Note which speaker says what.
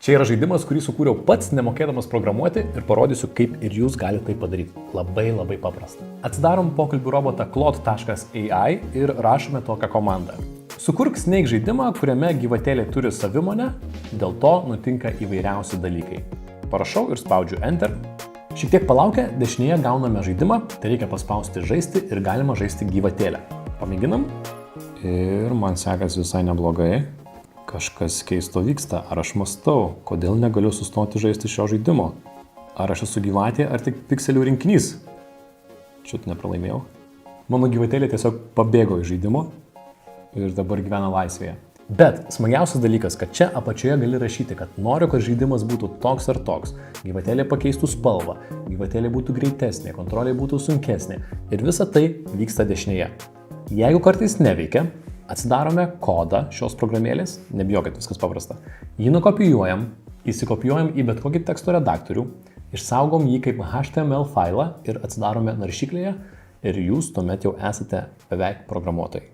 Speaker 1: Čia yra žaidimas, kurį sukūriau pats, nemokėdamas programuoti ir parodysiu, kaip ir jūs galite tai padaryti. Labai paprasta. Atsidarom pokalbių robotą claude.ai ir rašome tokią komandą. Sukurk Snake žaidimą, kuriame gyvatėlė turi savimonę, dėl to nutinka įvairiausi dalykai. Parašau ir spaudžiu Enter. Šiek tiek palaukę, dešinėje gauname žaidimą, tai reikia paspausti žaisti ir galima žaisti gyvatėlę. Pamėginam. Ir man sekasi visai neblogai. Kažkas keisto vyksta. Ar aš mąstau, kodėl negaliu sustoti žaisti šio žaidimo? Ar aš esu gyvatė, ar tik pikselių rinkinys? Čiut nepralaimėjau. Mano gyvatėlė tiesiog pabėgo iš žaidimo ir dabar gyvena laisvėje. Bet smagiausias dalykas, kad čia apačioje gali rašyti, kad noriu, kad žaidimas būtų toks ar toks. Gyvatėlė pakeistų spalvą, gyvatėlė būtų greitesnė, kontrolė būtų sunkesnė. Ir visa tai vyksta dešinėje. Jeigu kartais neveikia, atsidarome kodą šios programėlės, nebijokit, viskas paprasta. Jį nukopijuojam, įsikopijuojam į bet kokį teksto redaktorių, išsaugom jį kaip HTML failą ir atsidarome naršyklėje ir jūs tuomet jau esate beveik programuotojai.